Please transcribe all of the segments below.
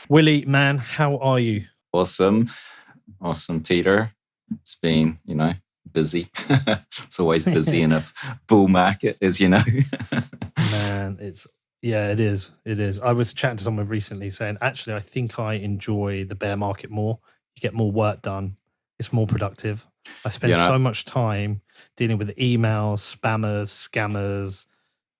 Willy, man, how are you? Awesome, Peter. It's been, busy. It's always busy in a bull market, as you know. Man, it is. It is. I was chatting to someone recently saying, actually, I think I enjoy the bear market more. You get more work done. It's more productive. I spend so much time dealing with emails, spammers, scammers,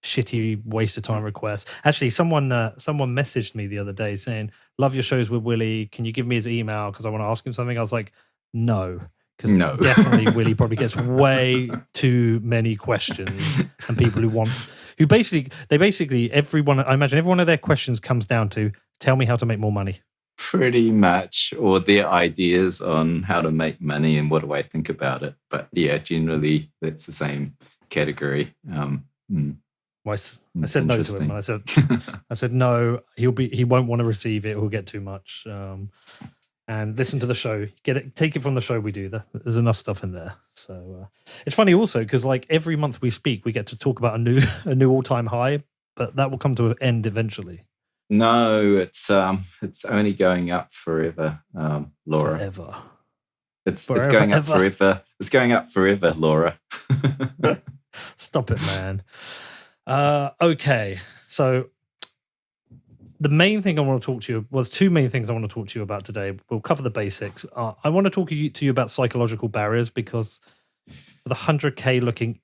shitty waste of time requests. Actually, someone messaged me the other day saying, "Love your shows with Willy. Can you give me his email because I want to ask him something?" I was like, "No." Because definitely Willy probably gets way too many questions, and people who basically everyone, I imagine every one of their questions comes down to, tell me how to make more money. Pretty much, or their ideas on how to make money and what do I think about it. But yeah, generally that's the same category. I said no to him. I said no. He won't want to receive it. He'll get too much. And listen to the show. Take it from the show we do. There's enough stuff in there. So it's funny also because like every month we speak, we get to talk about a new all-time high, but that will come to an end eventually. No, it's only going up forever, Laura. Forever. It's going up forever. It's going up forever, Laura. Stop it, man. Okay, so the main thing I want to talk to you was two main things I want to talk to you about today. We'll cover the basics. I want to talk to you about psychological barriers because with 100K looking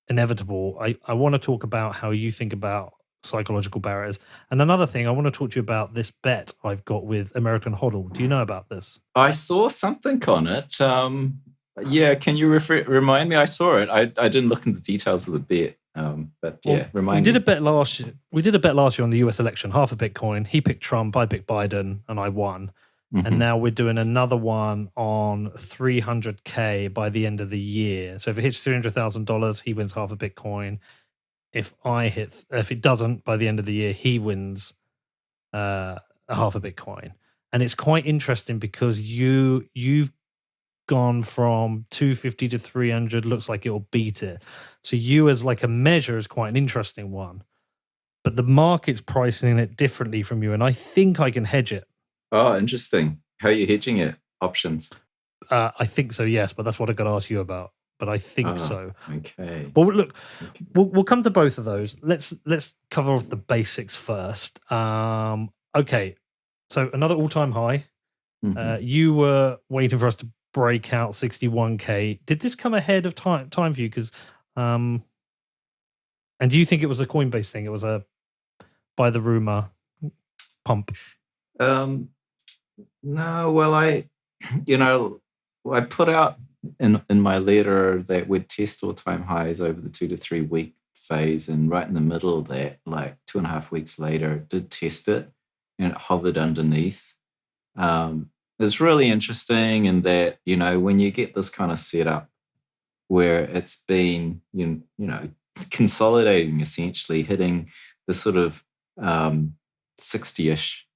inevitable, I want to talk about how you think about psychological barriers. And another thing, I want to talk to you about this bet I've got with American HODL. Do you know about this? I saw something on it. Yeah, can you remind me? I saw it. I didn't look into the details of the bet. But yeah, remind me. We did a bet last year on the US election, half a Bitcoin. He picked Trump, I picked Biden, and I won. Mm-hmm. And now we're doing another one on 300K by the end of the year. So if it hits $300,000, he wins half a Bitcoin. If it doesn't by the end of the year, he wins half a Bitcoin. And it's quite interesting because you've gone from 250 to 300. Looks like it'll beat it. So you as like a measure is quite an interesting one. But the market's pricing it differently from you, and I think I can hedge it. Oh, interesting. How are you hedging it? Options? I think so, yes, but that's what I've got to ask you about. But I think so. Okay. Well, look, we'll come to both of those. Let's cover off the basics first. Okay. So another all-time high. Mm-hmm. You were waiting for us to break out 61K. Did this come ahead of time for you? Because, and do you think it was a Coinbase thing? It was a by the rumor pump. No. Well, I put out in my letter that we'd test all-time highs over the 2 to 3 week phase, and right in the middle of that, like 2.5 weeks later, did test it, and it hovered underneath. It's really interesting in that, when you get this kind of setup where it's been, consolidating, essentially hitting the sort of 60-ish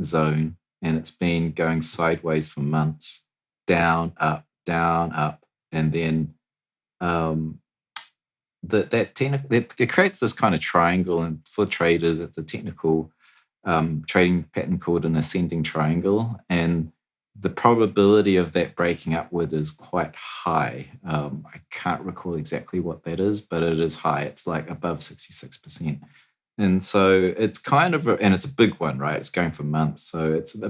zone, and it's been going sideways for months, down, up, and then it creates this kind of triangle, and for traders, it's a technical trading pattern called an ascending triangle, and the probability of that breaking upward is quite high. I can't recall exactly what that is, but it is high. It's like above 66%. And so it's kind of, and it's a big one, right? It's going for months. So it's a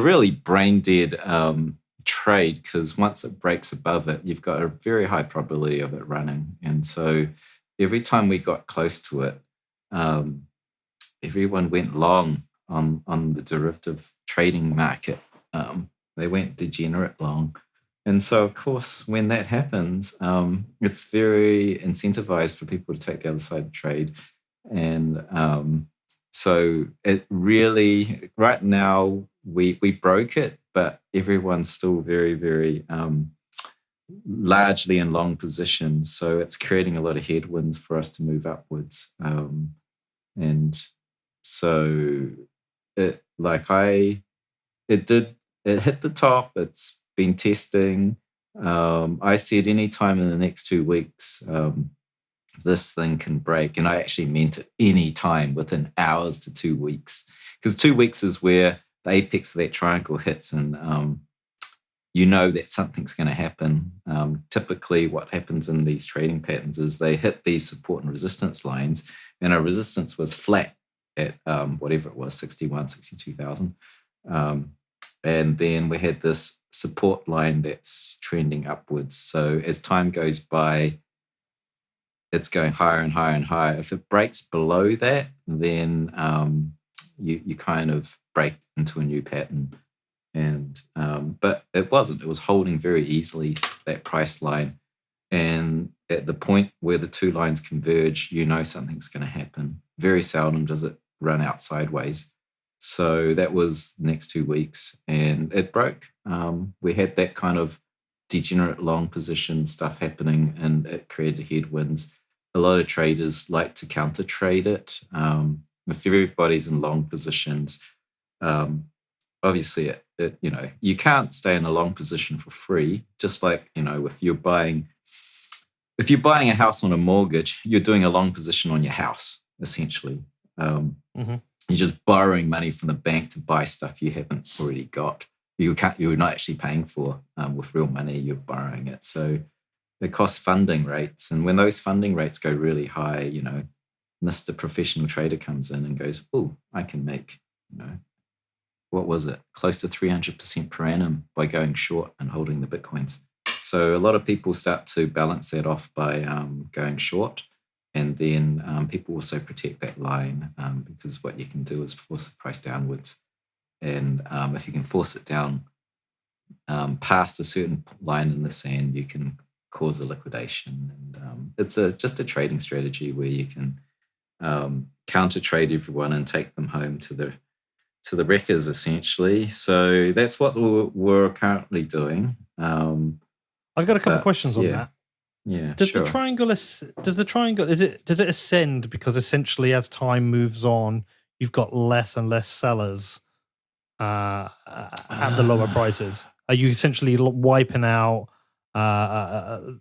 really brain dead trade, because once it breaks above it, you've got a very high probability of it running. And so every time we got close to it, everyone went long on the derivative trading market. They went degenerate long. And so, of course, when that happens, it's very incentivized for people to take the other side of the trade. And so it really, right now, we broke it, but everyone's still very, very largely in long positions. So it's creating a lot of headwinds for us to move upwards. And so it hit the top. It's been testing. I said anytime in the next 2 weeks, this thing can break. And I actually meant it any time within hours to 2 weeks. because 2 weeks is where the apex of that triangle hits, and you know that something's going to happen. Typically, what happens in these trading patterns is they hit these support and resistance lines, and our resistance was flat at whatever it was, 61, 62,000. And then we had this support line that's trending upwards. So as time goes by, it's going higher and higher and higher. If it breaks below that, then you kind of break into a new pattern. And but it wasn't. It was holding very easily, that price line. And at the point where the two lines converge, you know something's going to happen. Very seldom does it run out sideways. So that was the next 2 weeks, and it broke. We had that kind of degenerate long position stuff happening, and it created headwinds. A lot of traders like to counter trade it. If everybody's in long positions, obviously, you can't stay in a long position for free. Just like, if you're buying a house on a mortgage, you're doing a long position on your house, essentially. You're just borrowing money from the bank to buy stuff you haven't already got. You're not actually paying for with real money. You're borrowing it. So it costs funding rates. And when those funding rates go really high, Mr. Professional Trader comes in and goes, oh, I can make, what was it? Close to 300% per annum by going short and holding the Bitcoins. So a lot of people start to balance that off by going short. And then people also protect that line because what you can do is force the price downwards. And if you can force it down past a certain line in the sand, you can cause a liquidation. And it's just a trading strategy where you can counter trade everyone and take them home to the wreckers, essentially. So that's what we're currently doing. I've got a couple of questions on that. Yeah. Does the triangle does it ascend because essentially as time moves on, you've got less and less sellers at the lower prices? Are you essentially wiping out the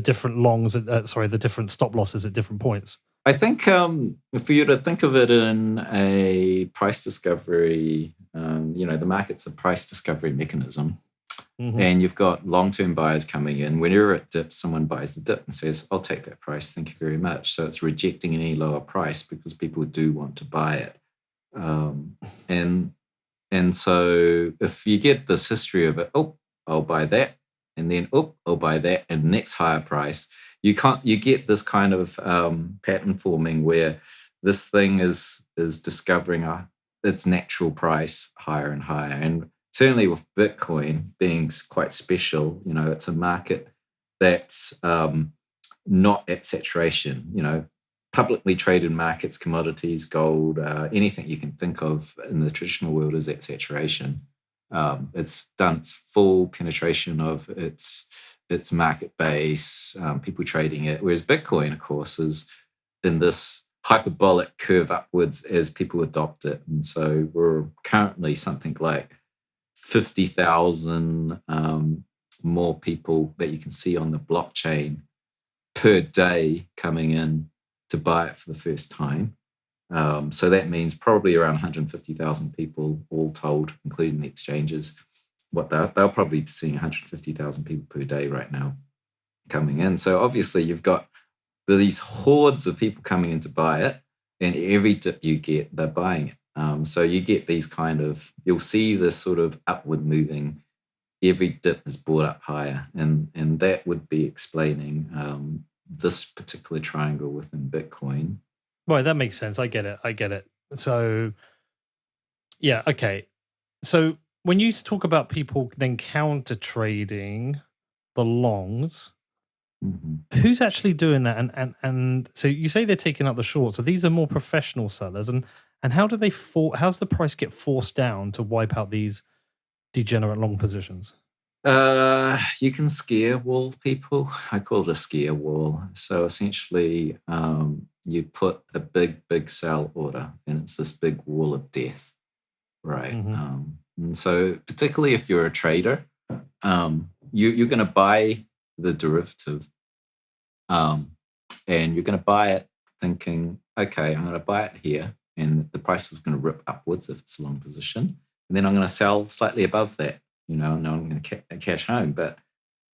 different longs? The different stop losses at different points? I think for you to think of it in a price discovery, the market's a price discovery mechanism. Mm-hmm. And you've got long-term buyers coming in. Whenever it dips, someone buys the dip and says, I'll take that price. Thank you very much. So it's rejecting any lower price because people do want to buy it. And so if you get this history of it, I'll buy that. And then, I'll buy that. And next higher price, you get this kind of pattern forming where this thing is discovering its natural price higher and higher. And certainly with Bitcoin being quite special, it's a market that's not at saturation. Publicly traded markets, commodities, gold, anything you can think of in the traditional world is at saturation. It's done its full penetration of its market base, people trading it. Whereas Bitcoin, of course, is in this hyperbolic curve upwards as people adopt it. And so we're currently something like 50,000 more people that you can see on the blockchain per day coming in to buy it for the first time. So that means probably around 150,000 people all told, including the exchanges. They'll probably be seeing 150,000 people per day right now coming in. So obviously you've got these hordes of people coming in to buy it, and every dip you get, they're buying it. So you get these you'll see this sort of upward moving, every dip is brought up higher. And that would be explaining this particular triangle within Bitcoin. Right, that makes sense. I get it. So, yeah, okay. So when you talk about people then counter trading the longs, mm-hmm. Who's actually doing that? And so you say they're taking up the shorts. So these are more professional sellers. And how do they how's the price get forced down to wipe out these degenerate long positions? You can scare wall people. I call it a scare wall. So essentially, you put a big sell order, and it's this big wall of death, right? Mm-hmm. And so particularly if you're a trader, you're going to buy the derivative, and you're going to buy it thinking, okay, I'm going to buy it here. and the price is going to rip upwards if it's a long position. And then I'm going to sell slightly above that, and I'm going to cash home. But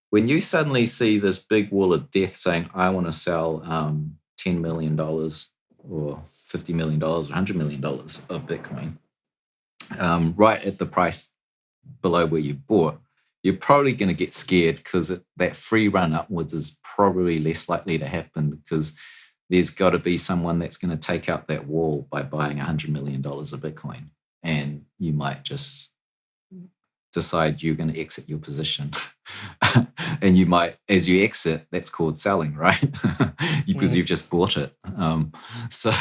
when you suddenly see this big wall of death saying, I want to sell $10 million or $50 million or $100 million of Bitcoin right at the price below where you bought, you're probably going to get scared because that free run upwards is probably less likely to happen, because there's got to be someone that's going to take out that wall by buying $100 million of Bitcoin. And you might just decide you're going to exit your position. And you might, as you exit, that's called selling, right? Because you've just bought it. So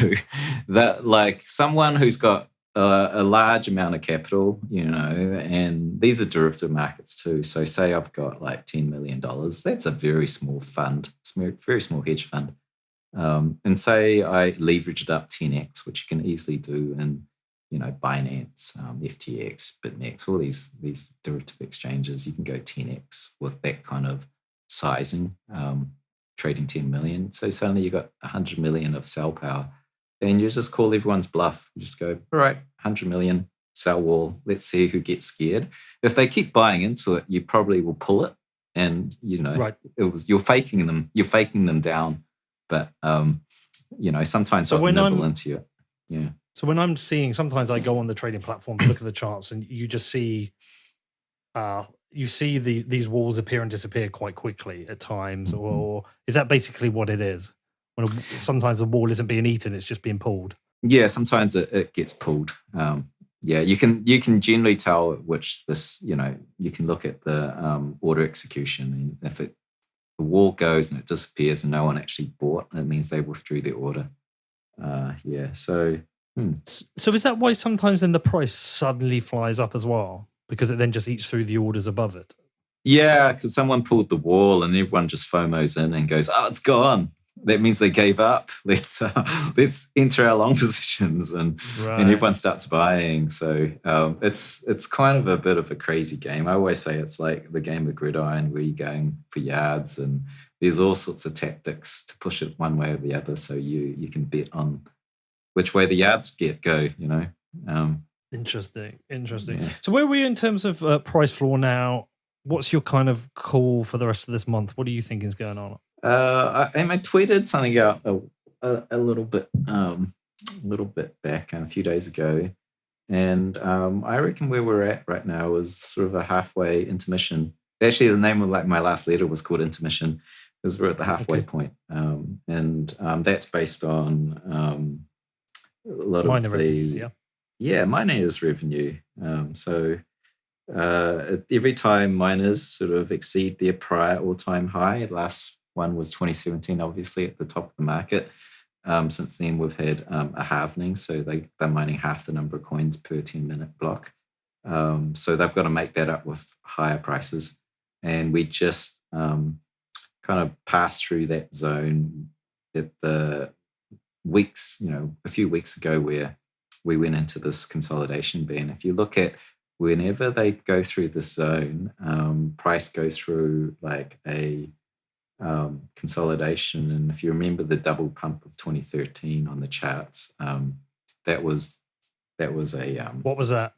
that, like, someone who's got a large amount of capital, and these are derivative markets too. So say I've got like $10 million, that's a very small fund, very small hedge fund. And say I leverage it up 10x, which you can easily do in, Binance, FTX, BitMEX, all these derivative exchanges. You can go 10x with that kind of sizing, trading 10 million. So suddenly you got 100 million of sell power, and you just call everyone's bluff. You just go, all right, 100 million, sell wall. Let's see who gets scared. If they keep buying into it, you probably will pull it, and right. You're faking them down. But sometimes I'll nibble into it. Yeah. So when I'm seeing, sometimes I go on the trading platform to look at the charts, and you just see, these walls appear and disappear quite quickly at times. Mm-hmm. Or is that basically what it is? When sometimes the wall isn't being eaten; it's just being pulled. Yeah, sometimes it gets pulled. Yeah, you can generally tell which this. You can look at the order execution, and if the wall goes and it disappears and no one actually bought, it means they withdrew their order. Yeah, so. So is that why sometimes then the price suddenly flies up as well? Because it then just eats through the orders above it? Yeah, because someone pulled the wall and everyone just FOMOs in and goes, oh, it's gone. That means they gave up. Let's enter our long positions, and everyone starts buying. So it's kind of a bit of a crazy game. I always say it's like the game of gridiron, where you're going for yards, and there's all sorts of tactics to push it one way or the other. So you can bet on which way the yards go. Interesting. Yeah. So where are we in terms of price floor now? What's your kind of call for the rest of this month? What do you think is going on? I tweeted something out a little bit back a few days ago, and I reckon where we're at right now is sort of a halfway intermission. Actually, the name of my last letter was called intermission, because we're at the halfway point, and that's based on a lot minor of revenues, miners revenue. So every time miners sort of exceed their prior all-time high, the last one was 2017, obviously at the top of the market. Since then, we've had a halvening, so they're mining half the number of coins per 10-minute block. So they've got to make that up with higher prices. And we just kind of passed through that zone at the weeks, a few weeks ago, where we went into this consolidation band. If you look at whenever they go through this zone, price goes through like a consolidation. And if you remember the double pump of 2013 on the charts, that was a what was that?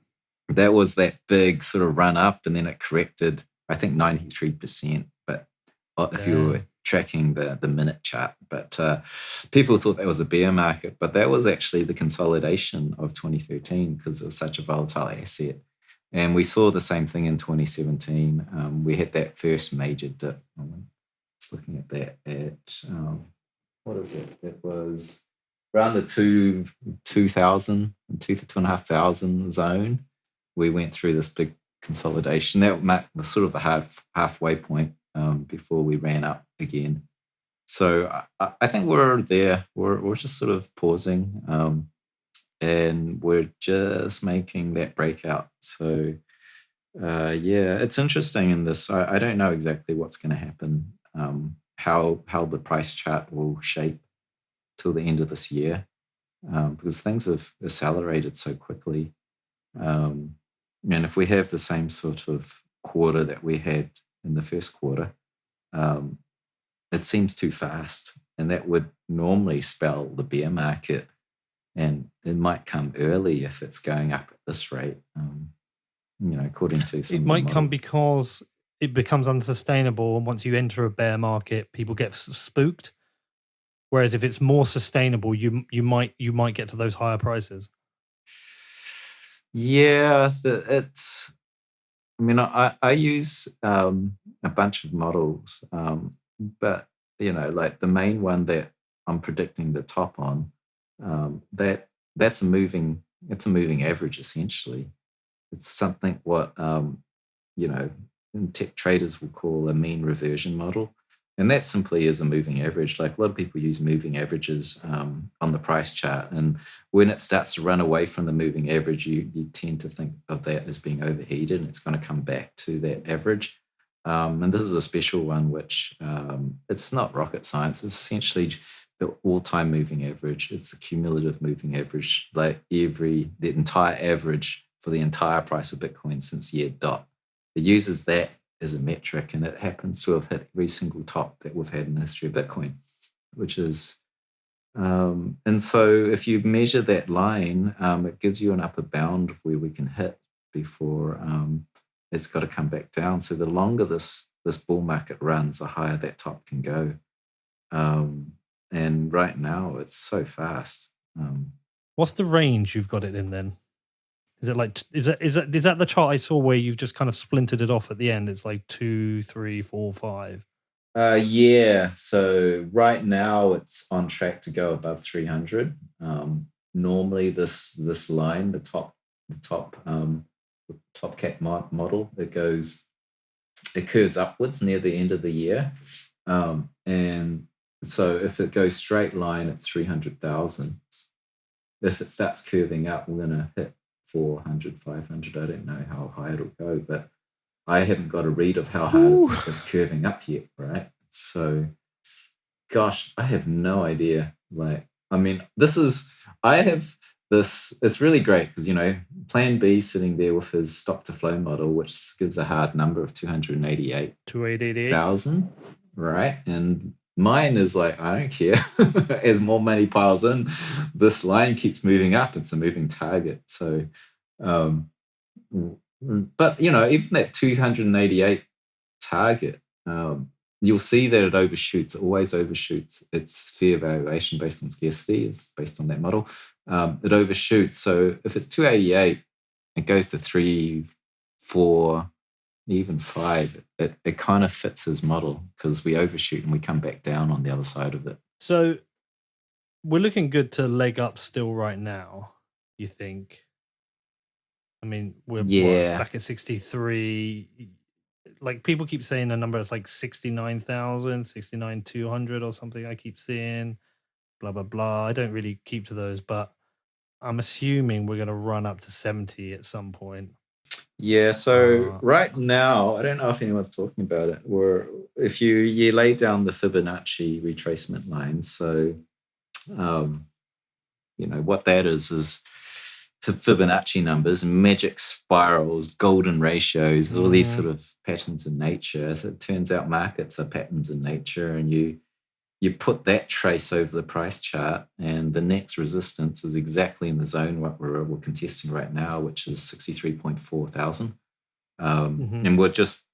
That was that big sort of run up, and then it corrected, I think 93%. But if you were tracking the minute chart, but people thought that was a bear market, but that was actually the consolidation of 2013, because it was such a volatile asset. And we saw the same thing in 2017. We had that first major dip. Just looking at that at what is it? It was around the 2,000 and 2,500 zone. We went through this big consolidation. That marked the sort of the halfway point before we ran up again. So I think we're there. We're just sort of pausing, and we're just making that breakout. So it's interesting in this. I don't know exactly what's going to happen, how the price chart will shape till the end of this year, because things have accelerated so quickly. And if we have the same sort of quarter that we had in the first quarter, it seems too fast, and that would normally spell the bear market. and it might come early if it's going up at this rate. According to some it of the might come models. because it becomes unsustainable, and once you enter a bear market, people get spooked. Whereas if it's more sustainable, you might get to those higher prices. Yeah, it's. I mean, I use a bunch of models, but like the main one that I'm predicting the top on, that's a moving average essentially. It's something what tech traders will call a mean reversion model. And that simply is a moving average. Like a lot of people use moving averages on the price chart. And when it starts to run away from the moving average, you tend to think of that as being overheated, and it's going to come back to that average. And this is a special one, which it's not rocket science. It's essentially the all-time moving average. It's the cumulative moving average, like the entire average for the entire price of Bitcoin since year dot. It uses that as a metric, and it happens to have hit every single top that we've had in the history of Bitcoin, which is, and so if you measure that line, it gives you an upper bound of where we can hit before it's got to come back down. So the longer this bull market runs, the higher that top can go. And right now it's so fast. What's the range you've got it in then? Is it like is that the chart I saw where you've just kind of splintered it off at the end? It's like 2, 3, 4, 5. Yeah. So right now it's on track to go above 300. Normally this line, the top cap model, it curves upwards near the end of the year, and so if it goes straight line at 300,000, if it starts curving up, we're going to hit 400, 500. I don't know how high it'll go, but I haven't got a read of how hard it's curving up yet, right? So, gosh, I have no idea. Like, I mean, I have this, it's really great because, Plan B sitting there with his stock to flow model, which gives a hard number of 288,000, right? And mine is like, I don't care. As more money piles in, this line keeps moving up. It's a moving target. So, but even that 288 target, you'll see that it overshoots. It always overshoots its fair valuation based on scarcity. It's based on that model. It overshoots. So if it's 288, it goes to 3, 4, even 5. It kind of fits his model because we overshoot and we come back down on the other side of it. So we're looking good to leg up still right now, you think? I mean, we're back at 63. Like people keep saying a number that's like 69,000, 69,200 or something. I keep seeing blah, blah, blah. I don't really keep to those, but I'm assuming we're going to run up to 70 at some point. Yeah, so right now, I don't know if anyone's talking about it, if you lay down the Fibonacci retracement line, so, what that is Fibonacci numbers, magic spirals, golden ratios, all these sort of patterns in nature. So it turns out markets are patterns in nature, and you put that trace over the price chart, and the next resistance is exactly in the zone what we're contesting right now, which is 63.4 thousand. And we're just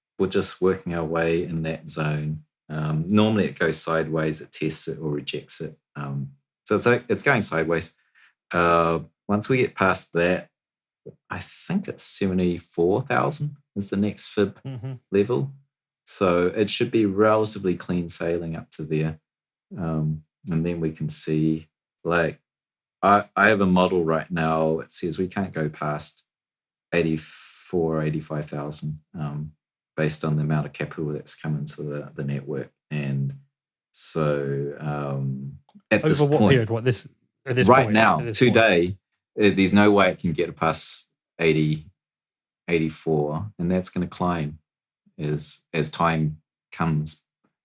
working our way in that zone. Normally it goes sideways, it tests it or rejects it. So it's going sideways. Once we get past that, I think it's 74,000 is the next fib level. So it should be relatively clean sailing up to there. And then we can see, like, I have a model right now. It says we can't go past 84, 85,000 based on the amount of capital that's come into the network. And so at this point, period? At this right point, now, today, there's no way it can get past 80, 84, and that's going to climb as time comes,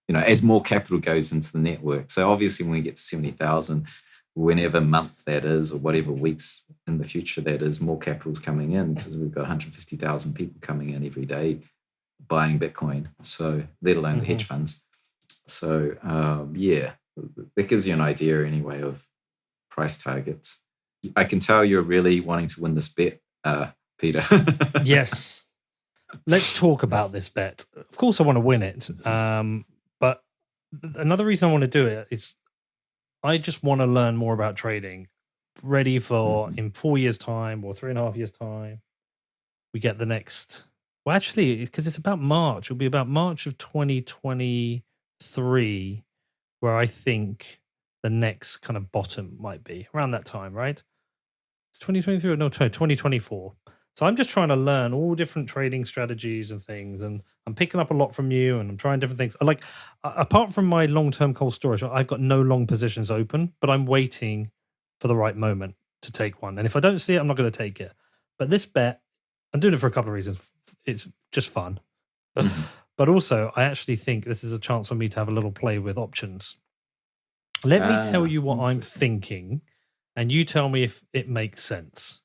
as more capital goes into the network. So obviously when we get to 70,000, whenever month that is, or whatever weeks in the future that is, more capital's coming in because we've got 150,000 people coming in every day buying Bitcoin. So let alone the hedge funds. So that gives you an idea anyway of price targets. I can tell you're really wanting to win this bet, Peter. Yes. Let's talk about this bet. Of course, I want to win it. But another reason I want to do it is I just want to learn more about trading. Ready for in 4 years' time or 3.5 years' time, we get the next. Well, actually, because it's about March, it'll be about March of 2023, where I think the next kind of bottom might be around that time, right? It's 2023 or no, 2024. So I'm just trying to learn all different trading strategies and things, and I'm picking up a lot from you, and I'm trying different things. Like, apart from my long-term cold storage, I've got no long positions open, but I'm waiting for the right moment to take one. And if I don't see it, I'm not going to take it. But this bet, I'm doing it for a couple of reasons. It's just fun. But also, I actually think this is a chance for me to have a little play with options. Let me tell you what I'm thinking, and you tell me if it makes sense.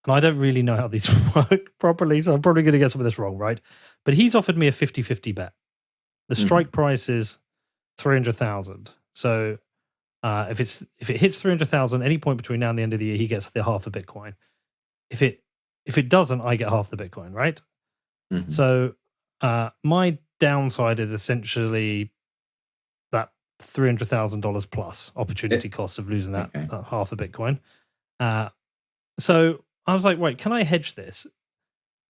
And I don't really know how these work properly, so I'm probably going to get some of this wrong, right? But he's offered me a 50-50 bet. The strike price is 300,000. So if it hits 300,000 any point between now and the end of the year, he gets the half a Bitcoin. If it doesn't, I get half the Bitcoin, right? So my downside is essentially that $300,000 plus opportunity cost of losing that half a Bitcoin. So I was like, wait, can I hedge this?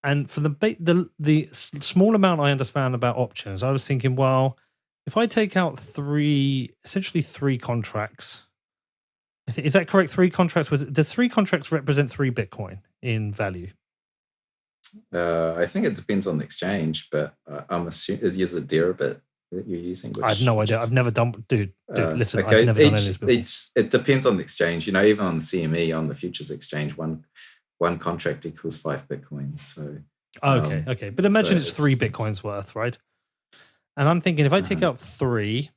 And for the small amount I understand about options, I was thinking, well, if I take out essentially three contracts, is that correct? 3 contracts. Does 3 contracts represent 3 Bitcoin in value? I think it depends on the exchange, but I'm assuming is a deribit that you're using. I have no idea. I've never done, dude. Listen, I've never done any of this before. It depends on the exchange. You know, even on the CME, on the futures exchange, one contract equals 5 Bitcoins. So okay. But imagine it's 3 Bitcoins worth, right? And I'm thinking if I take out 3,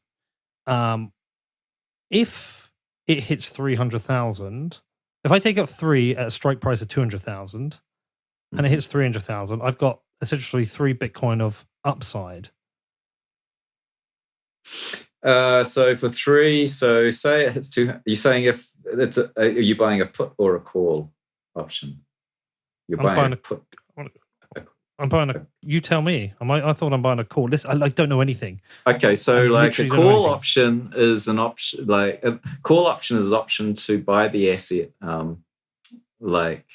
if it hits 300,000, if I take out 3 at a strike price of 200,000 and it hits 300,000, I've got essentially 3 Bitcoin of upside. So for 3, so say it hits 2, you're saying if it's are you buying a put or a call option? You're buying a put. I'm buying a. You tell me. I thought I'm buying a call. I don't know anything. Okay, so like a call option is an option. Like a call option is an option to buy the asset, like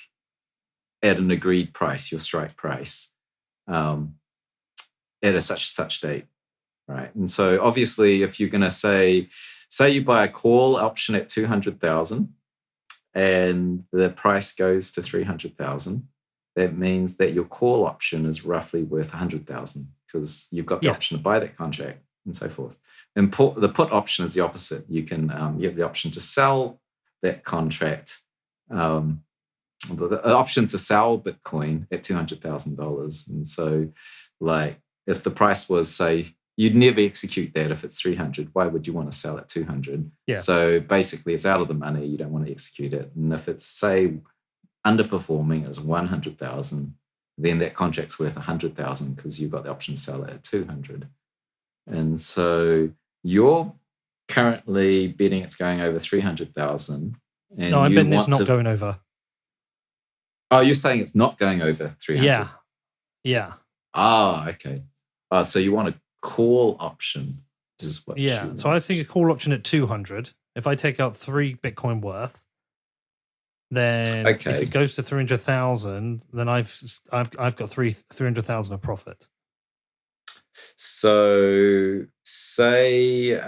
at an agreed price, your strike price, at a such date, right? And so obviously, if you're going to say you buy a call option at 200,000, and the price goes to 300,000. That means that your call option is roughly worth 100,000 because you've got the option to buy that contract and so forth. And the put option is the opposite. You can you have the option to sell that contract, the option to sell Bitcoin at $200,000. And so, like, if the price was, say, you'd never execute that if it's 300. Why would you want to sell at 200? Yeah. So basically, it's out of the money. You don't want to execute it. And if it's, say, underperforming as 100,000, then that contract's worth 100,000 because you've got the option to sell it at 200. And so you're currently betting it's going over 300,000. No, I'm betting it's not going over. Oh, you're saying it's not going over 300? Yeah. Ah, okay. So you want a call option is what you want. So I think a call option at 200. If I take out 3 Bitcoin worth, then if it goes to 300,000, then I've got 300,000 of profit. So say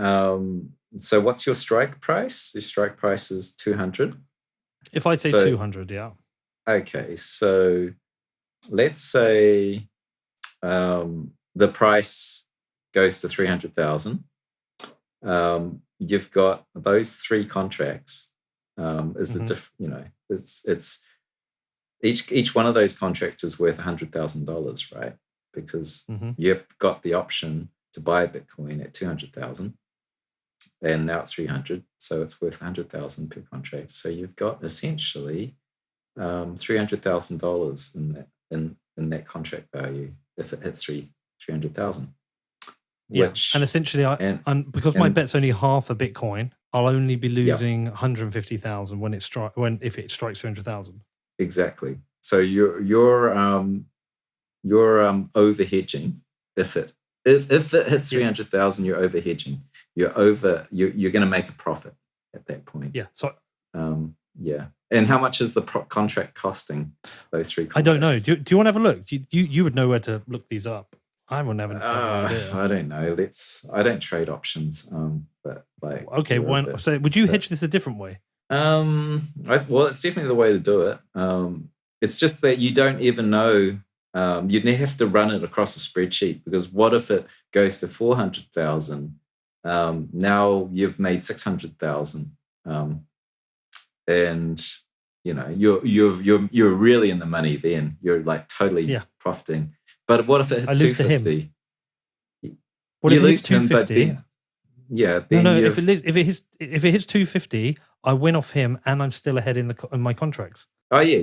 so what's your strike price? Your strike price is 200. If I say 200, yeah. Okay, so let's say the price goes to 300,000. You've got those 3 contracts. It's each one of those contracts is worth $100,000, right? Because you've got the option to buy Bitcoin at 200,000, and now it's 300, so it's worth 100,000 per contract. So you've got essentially $300,000 in that contract value if it hits 300,000. Yeah, and essentially, because my bet's only half a Bitcoin, I'll only be losing 150,000 when if it strikes 300,000. Exactly. So you're over hedging. If it hits 300,000, you're over hedging. You're going to make a profit at that point. Yeah. So yeah. And how much is the contract costing? Those 3 contracts? I don't know. Do you want to have a look? You would know where to look these up. I wouldn't have an idea. I don't know. I don't trade options. But like, okay. So would you hedge this a different way? Well, it's definitely the way to do it. It's just that you don't even know. You'd have to run it across a spreadsheet, because what if it goes to 400,000? Now you've made 600,000, and you're really in the money. Then you're like totally profiting. But what if it hits 250? What if it hits 250? If it hits 250, I win off him, and I'm still ahead in my contracts. Oh yeah,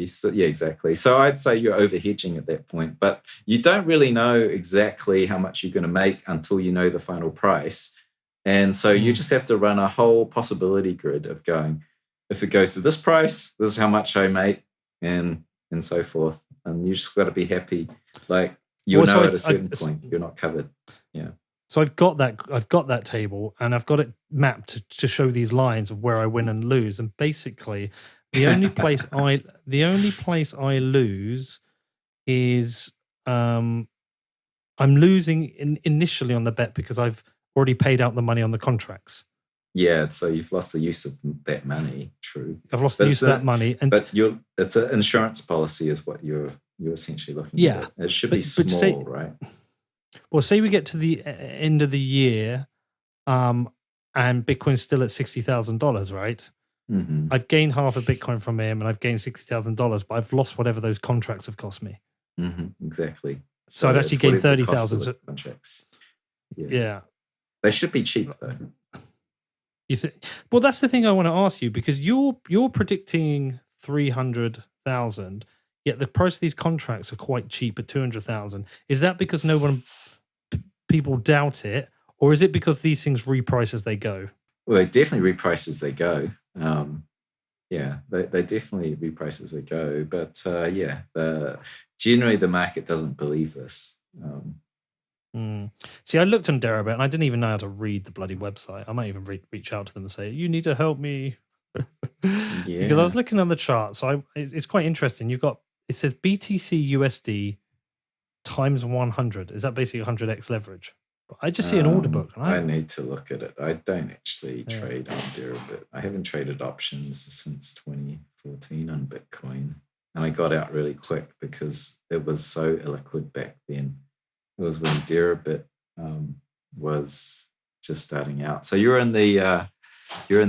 exactly. So I'd say you're over hedging at that point, but you don't really know exactly how much you're going to make until you know the final price, and so you just have to run a whole possibility grid of going, if it goes to this price, this is how much I make, and so forth. And you just got to be happy, like you'll know at a certain point you're not covered. Yeah. So I've got that table, and I've got it mapped to show these lines of where I win and lose. And basically, the only place I lose is I'm losing initially on the bet because I've already paid out the money on the contracts. Yeah, so you've lost the use of that money. True, I've lost the use of that money, but it's an insurance policy, is what you're essentially looking at. It should be small, right? Well, say we get to the end of the year, and Bitcoin's still at $60,000, right? Mm-hmm. I've gained half a Bitcoin from him, and I've gained $60,000, but I've lost whatever those contracts have cost me. Mm-hmm. Exactly. So I've actually gained 30,000 contracts. Yeah, they should be cheap though. Well, that's the thing I want to ask you, because you're predicting 300,000. Yet the price of these contracts are quite cheap at 200,000. Is that because people doubt it, or is it because these things reprice as they go? Well, they definitely reprice as they go. Yeah, they definitely reprice as they go. But generally the market doesn't believe this. See, I looked on Deribet, and I didn't even know how to read the bloody website. I might even reach out to them and say, "You need to help me," because I was looking on the chart. So it's quite interesting. It says BTC USD times 100. Is that basically 100x leverage? I just see an order book. I need to look at it. I don't actually trade on Deribet. I haven't traded options since 2014 on Bitcoin. And I got out really quick because it was so illiquid back then. It was when Deribet was just starting out. So you're in the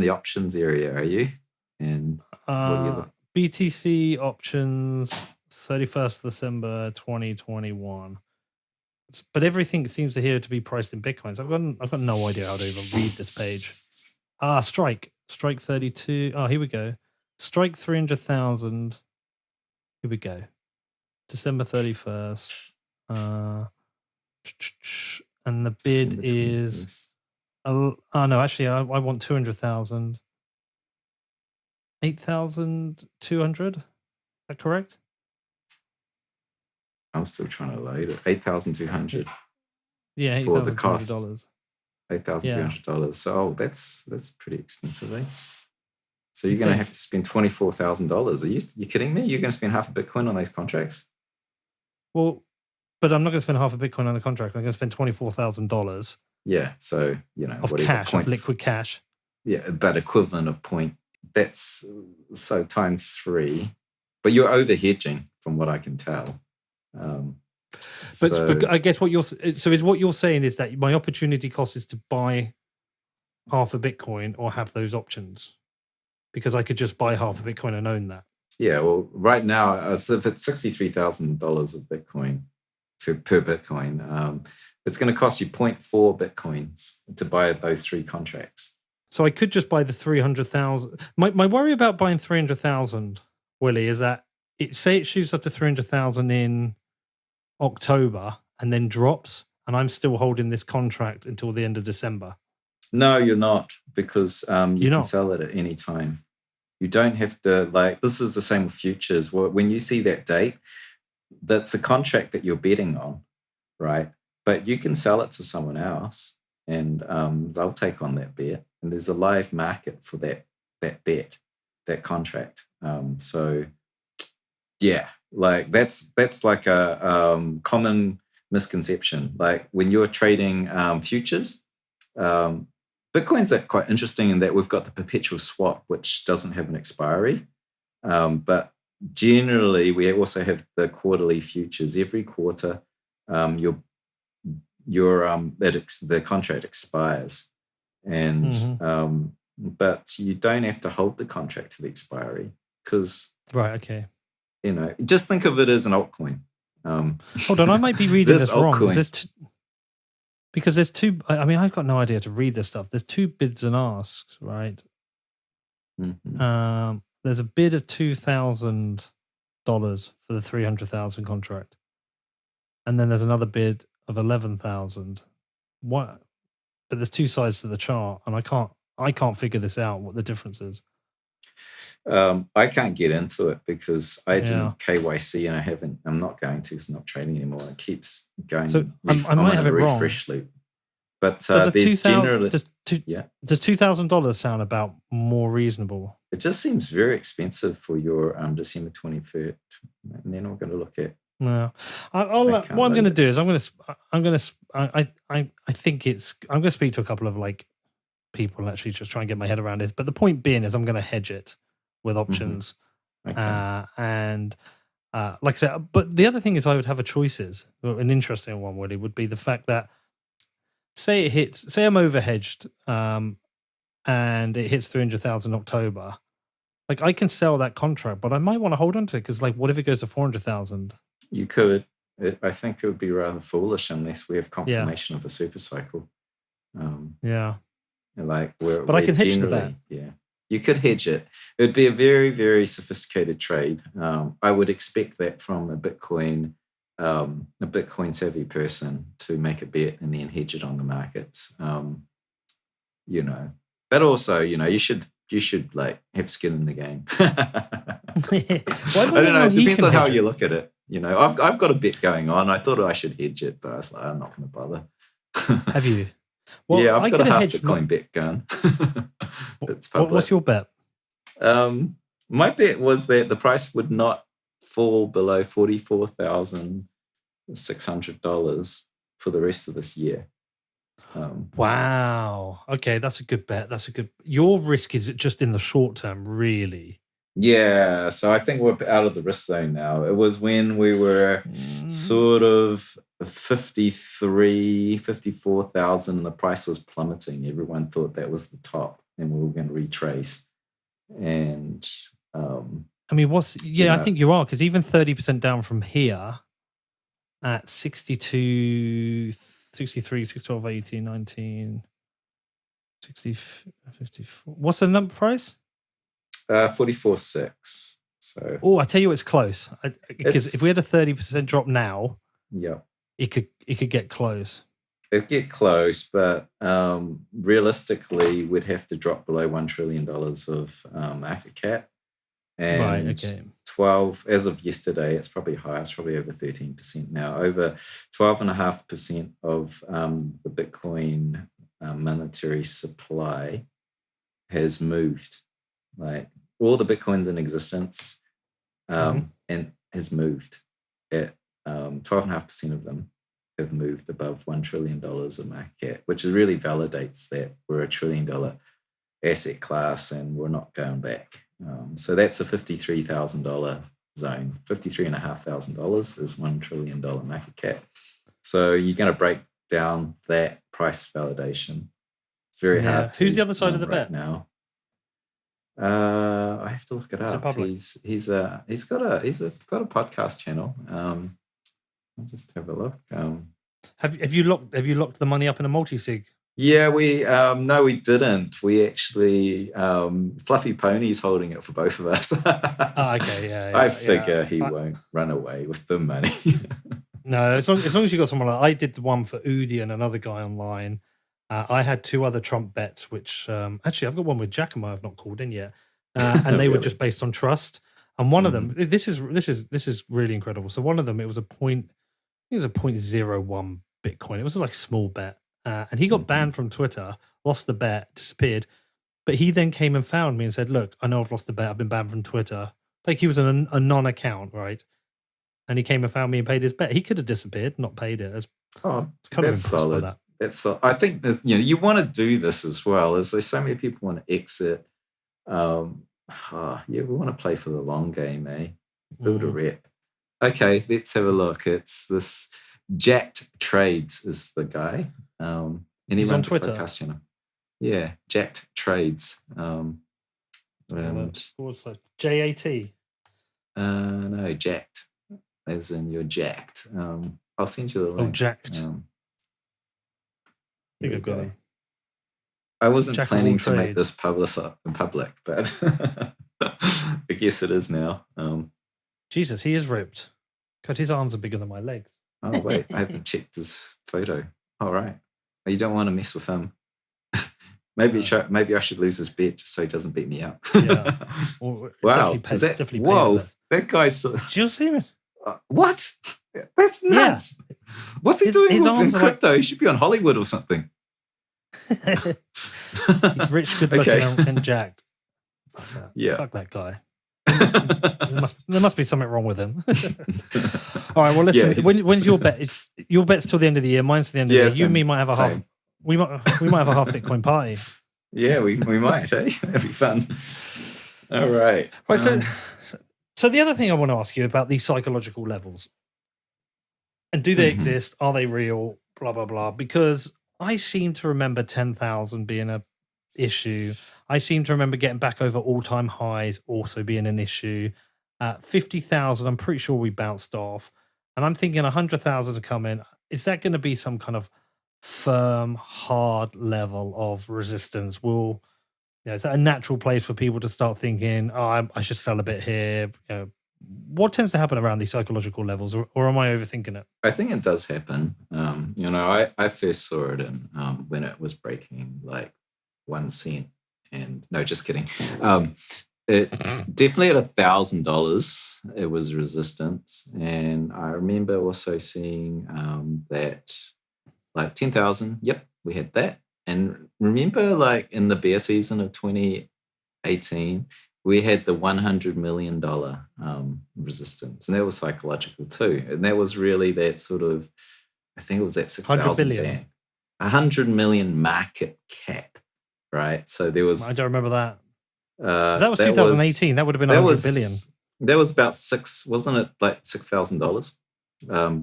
options area, are you? And what are you looking? BTC options 31st December 2021. But everything seems to be priced in Bitcoins. I've got no idea how to even read this page. Strike 32. Oh, here we go. Strike 300,000. Here we go. December 31st. And the bid is no, actually I want 200,000. 8,200. Is that correct? I'm still trying to load it. 8,200. Yeah, for the cost. $8,200. So that's pretty expensive, eh? So you're going to have to spend $24,000. Are you kidding me? You're going to spend half a Bitcoin on those contracts? Well, but I'm not going to spend half a Bitcoin on the contract. I'm going to spend $24,000. Yeah, so of cash, of liquid cash. Yeah, but equivalent of point. That's so times 3. But you're over hedging, from what I can tell. But I guess what you're saying is that my opportunity cost is to buy half a Bitcoin or have those options, because I could just buy half a Bitcoin and own that. Yeah, well, right now, if it's $63,000 of Bitcoin per Bitcoin, it's going to cost you 0.4 Bitcoins to buy those 3 contracts. So I could just buy the 300,000. My worry about buying 300,000, Willy, is that it shoots up to 300,000 in October and then drops, and I'm still holding this contract until the end of December. No, you're not, because you You're can not. sell it at any time. You don't have to, like, this is the same with futures. When you see that date, that's a contract that you're betting on, right? But you can sell it to someone else, and they'll take on that bet. And there's a live market for that bet, that contract. So yeah, like that's like a common misconception. Like when you're trading futures, Bitcoin's quite interesting in that we've got the perpetual swap, which doesn't have an expiry. But generally, we also have the quarterly futures. Every quarter, the contract expires, and Mm-hmm. but you don't have to hold the contract to the expiry, because Right. Okay. just think of it as an altcoin. Hold on, I might be reading this wrong altcoin. because there's two. I mean, I've got no idea to read this stuff. There's two bids and asks, right? Mhm. There's a bid of $2,000 for the 300,000 contract, and then there's another bid of 11,000. What? But there's two sides to the chart, and I can't figure this out. What the difference is? I can't get into it because I Yeah. didn't KYC, and I'm not going to. It's not trading anymore. It keeps going. So I might have it wrong. Refresh loop. But Does there's generally does $2,000 sound about more reasonable? It just seems very expensive for your December 23rd, and then I'm going to look at. No, what I'm going to do is I'm going to speak to a couple of like people and actually just try and get my head around this. But the point being is I'm going to hedge it with options, and like I said. But the other thing is I would have a choices. An interesting one really would be the fact that say I'm over hedged, and it hits 300,000 October. Like I can sell that contract, but I might want to hold on to it because, like, what if it goes to 400,000? You could. I think it would be rather foolish unless we have confirmation of a super cycle. Yeah. Like but I can hedge the bet. Yeah, you could hedge it. It would be a very, very sophisticated trade. I would expect that from a Bitcoin savvy person to make a bet and then hedge it on the markets. But also, you should like have skin in the game. I don't know. It depends on how you look at it. I've got a bet going on. I thought I should hedge it, but I was like, I'm not going to bother. Have you? Well, yeah, I've got a half Bitcoin bet going. It's public. What's your bet? My bet was that the price would not fall below $44,600 for the rest of this year. Wow. Okay, that's a good bet. Your risk is just in the short term, really. Yeah, so I think we're out of the risk zone now. It was when we were sort of 54,000 and the price was plummeting. Everyone thought that was the top and we were going to retrace. And I mean, I think you are, because even 30% down from here at 62, 63, 612, 18, 19, 60, 54. What's the number price? 44.6. So I tell you, it's close. Because if we had a 30% drop now, it could get close. It'd get close, but realistically, we'd have to drop below $1 trillion of market cap. And right, okay. 12 as of yesterday, it's probably higher. It's probably over 13% now. Over 12.5% of the Bitcoin monetary supply has moved. Like all the Bitcoins in existence and has moved at 12.5% of them have moved above $1 trillion of market cap, which really validates that we're a $1 trillion asset class and we're not going back. So that's a $53,000 zone. $53,500 is $1 trillion market cap. So you're going to break down that price validation. It's very hard. Who's the other side of the bet now? I have to look it up. He's got a podcast channel. I'll just have a look. Have you locked the money up in a multi-sig? Yeah, no, we didn't. We actually Fluffy Pony's holding it for both of us. Okay, yeah. I figure he won't run away with the money. No, as long as you got someone like I did the one for Udi and another guy online. I had 2 other Trump bets, which actually I've got one with Giacomo I've not called in yet, and they were just based on trust. And one of them, this is really incredible. So one of them, it was a 0.01 Bitcoin. It was like a small bet, and he got banned from Twitter, lost the bet, disappeared. But he then came and found me and said, "Look, I know I've lost the bet. I've been banned from Twitter." Like he was a non-account, right? And he came and found me and paid his bet. He could have disappeared, not paid it. It's kind of impressed solid. by that. I think that you want to do this as well. As there's so many people want to exit. We want to play for the long game, eh? Build a rep. Okay, let's have a look. It's this Jacked Trades is the guy. And he's on Twitter. Podcast channel. Yeah, Jacked Trades. And JAT. No, Jacked. As in you're jacked. I'll send you the link. Oh, Jacked. I think I've got him. I wasn't planning to make this in public, but I guess it is now. Jesus, he is ripped. God, his arms are bigger than my legs. Oh, wait, I haven't checked his photo. All right. You don't want to mess with him. Maybe I should lose this bet just so he doesn't beat me up. Yeah. Wow. That guy's... Did you see him? What? That's nuts. Yeah. What's he doing with crypto? He should be on Hollywood or something. He's rich, good looking, and jacked. Fuck that guy. There must be something wrong with him. All right. Well, listen. When's your bet? Your bet's till the end of the year. Mine's till the end of the year. You and me might have a half. We might have a half Bitcoin party. Yeah, we might. Eh? That'd be fun. All right. Right. So the other thing I want to ask you about these psychological levels, and do they exist? Are they real? Blah blah blah. Because I seem to remember 10,000 being an issue. I seem to remember getting back over all-time highs also being an issue. 50,000, I'm pretty sure we bounced off. And I'm thinking 100,000 to come in. Is that going to be some kind of firm, hard level of resistance? Is that a natural place for people to start thinking, oh, I should sell a bit here? What tends to happen around these psychological levels, or am I overthinking it? I think it does happen. I first saw it in when it was breaking like 1 cent, and no, just kidding. It definitely at $1,000, it was resistance, and I remember also seeing that like 10,000. Yep, we had that. And remember, like in the bear season of 2018, we had the $100 million resistance, and that was psychological too. And that was really that sort of, I think it was that 6,000 band. 100 million market cap, right? So there was. I don't remember that. That was 2018. That would have been 100 billion. That was about wasn't it like $6,000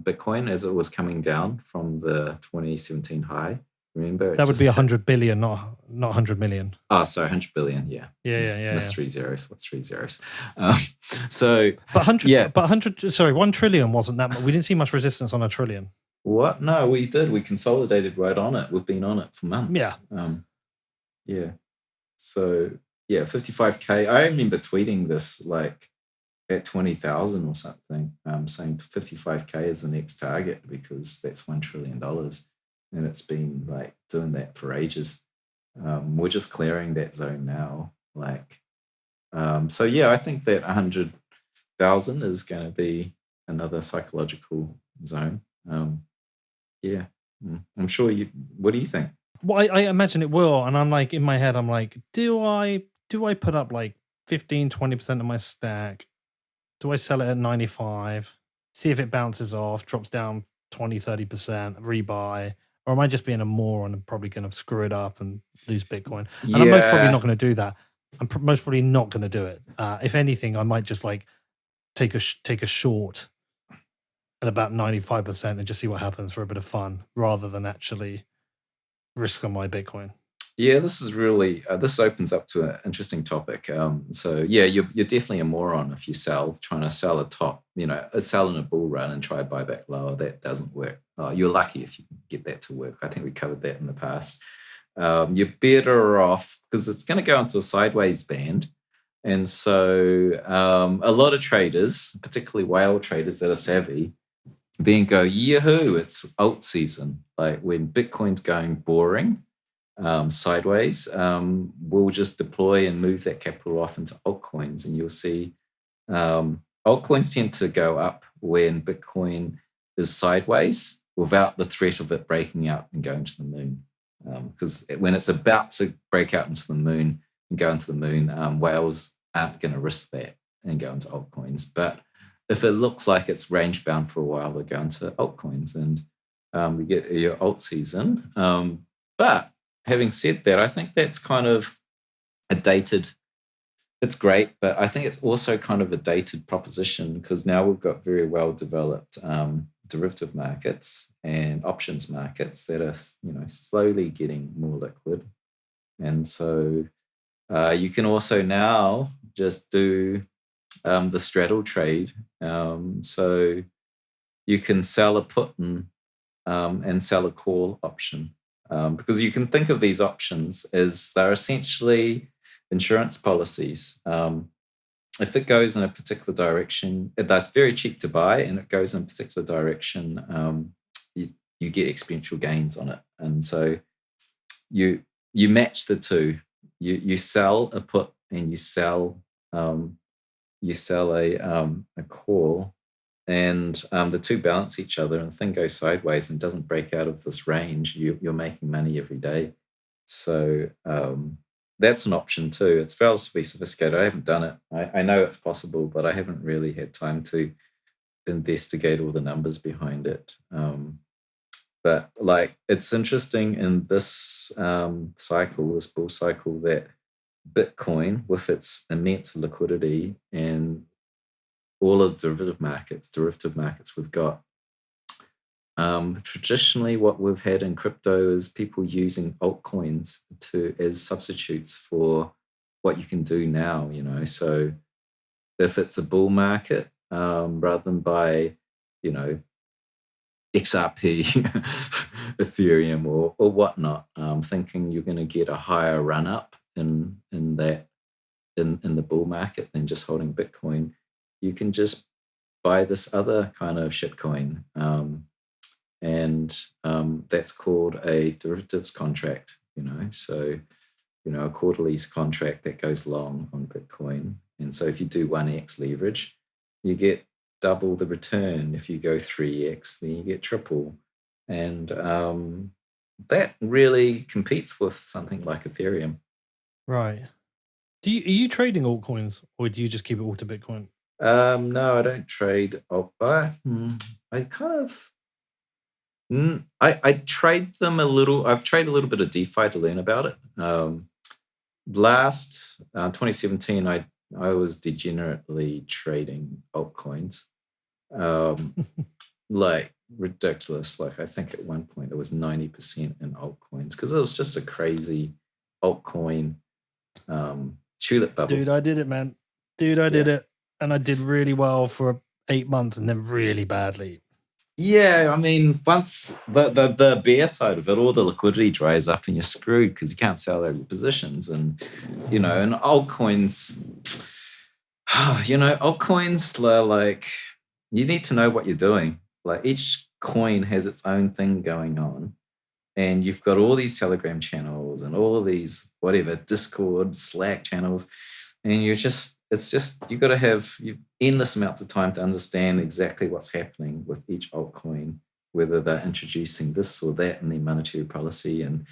Bitcoin as it was coming down from the 2017 high? Remember, that would be 100 billion, not 100 million. Oh, sorry, 100 billion. Yeah. Missed 3 zeros. What's 3 zeros? But 100. Yeah, but 100. Sorry, 1 trillion wasn't that much. We didn't see much resistance on a trillion. What? No, we did. We consolidated right on it. We've been on it for months. Yeah. Yeah. So 55K. I remember tweeting this like at 20,000 or something, saying 55K is the next target because that's $1 trillion. And it's been like doing that for ages. We're just clearing that zone now. I think that 100,000 is going to be another psychological zone. I'm sure what do you think? Well, I imagine it will. And I'm like, in my head, I'm like, do I put up like 15, 20% of my stack? Do I sell it at 95? See if it bounces off, drops down 20, 30%, rebuy? Or am I just being a moron and probably going to screw it up and lose Bitcoin? And I'm most probably not going to do that. I'm most probably not going to do it. If anything, I might just like take a short at about 95% and just see what happens for a bit of fun, rather than actually risk on my Bitcoin. Yeah, this is really this opens up to an interesting topic. You're definitely a moron if you trying to sell a top, sell in a bull run and try to buy back lower. That doesn't work. You're lucky if you can get that to work. I think we covered that in the past. You're better off because it's going to go into a sideways band. And so a lot of traders, particularly whale traders that are savvy, then go, yahoo, it's alt season. Like when Bitcoin's going boring, sideways, we'll just deploy and move that capital off into altcoins, and you'll see altcoins tend to go up when Bitcoin is sideways without the threat of it breaking out and going to the moon. Because when it's about to break out into the moon and go into the moon, whales aren't going to risk that and go into altcoins. But if it looks like it's range bound for a while, they'll go into altcoins, and we get your alt season. But having said that, I think that's kind of a dated. It's great, but I think it's also kind of a dated proposition, because now we've got very well developed derivative markets and options markets that are, slowly getting more liquid. And so you can also now just do the straddle trade. So you can sell a put and sell a call option, because you can think of these options as they're essentially insurance policies. If it goes in a particular direction, they're very cheap to buy, and it goes in a particular direction, you get exponential gains on it. And so you match the two. You sell a put and you sell a call, and the two balance each other, and the thing goes sideways and doesn't break out of this range. You're making money every day. So that's an option too. It's relatively sophisticated. I haven't done it. I know it's possible, but I haven't really had time to investigate all the numbers behind it. But it's interesting in this cycle, this bull cycle, that Bitcoin, with its immense liquidity and all of the derivative markets we've got, traditionally what we've had in crypto is people using altcoins as substitutes for what you can do now. So if it's a bull market, rather than buy, XRP, Ethereum, or whatnot, thinking you're going to get a higher run up in the bull market than just holding Bitcoin, you can just buy this other kind of shitcoin, and that's called a derivatives contract. So a quarterly contract that goes long on Bitcoin, and so if you do 1x leverage, you get double the return. If you go 3x, then you get triple. And that really competes with something like Ethereum. Right. Are you trading altcoins, or do you just keep it all to Bitcoin? No, I don't trade. I kind of. I trade them a little. I've traded a little bit of DeFi to learn about it. Last 2017, I was degenerately trading altcoins, ridiculous. I think at one point it was 90% in altcoins, because it was just a crazy altcoin tulip bubble. Dude, I did it, man. Did it, and I did really well for 8 months, and then really badly. Yeah, I mean, once the bear side of it, all the liquidity dries up and you're screwed, because you can't sell over positions. And and altcoins, altcoins, you need to know what you're doing. Each coin has its own thing going on, and you've got all these Telegram channels and all of these Discord, Slack channels, and you got to have endless amounts of time to understand exactly what's happening with each altcoin, whether they're introducing this or that in their monetary policy. And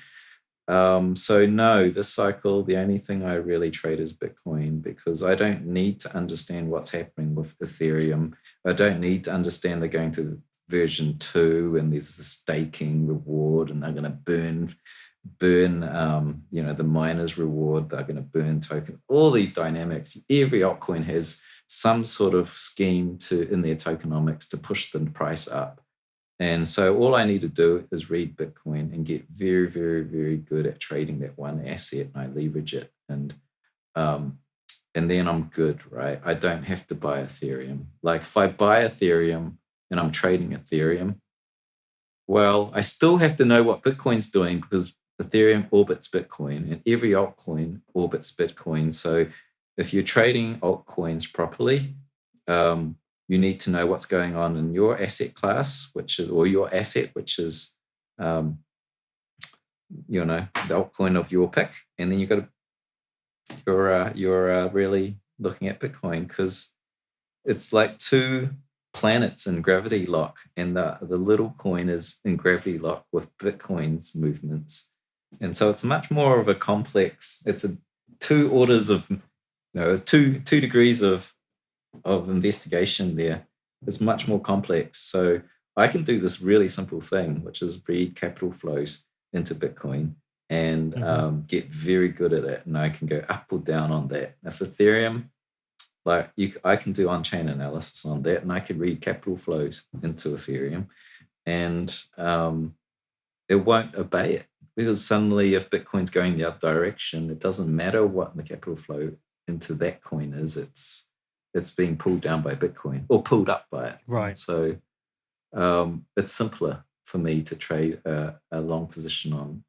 so no, this cycle, the only thing I really trade is Bitcoin, because I don't need to understand what's happening with Ethereum. I don't need to understand they're going to version 2 and there's a staking reward and they're going to burn the miners reward, they're going to burn token, all these dynamics. Every altcoin has some sort of scheme in their tokenomics to push the price up. And so all I need to do is read Bitcoin and get very, very, very good at trading that one asset, and I leverage it, and then I'm good, right? I don't have to buy Ethereum. If I buy Ethereum and I'm trading Ethereum, well, I still have to know what Bitcoin's doing, because Ethereum orbits Bitcoin and every altcoin orbits Bitcoin. So if you're trading altcoins properly, you need to know what's going on in your asset class, which is the altcoin of your pick, and then you're really looking at Bitcoin, because it's like two planets in gravity lock, and the little coin is in gravity lock with Bitcoin's movements, and so it's much more of a complex. It's a two orders of two degrees of investigation there. It's much more complex. So I can do this really simple thing, which is read capital flows into Bitcoin and get very good at it, and I can go up or down on that. If Ethereum, I can do on-chain analysis on that, and I can read capital flows into Ethereum, and it won't obey it, because suddenly, if Bitcoin's going the other direction, it doesn't matter what the capital flow into that coin is. It's being pulled down by Bitcoin or pulled up by it. Right. So it's simpler for me to trade a long position on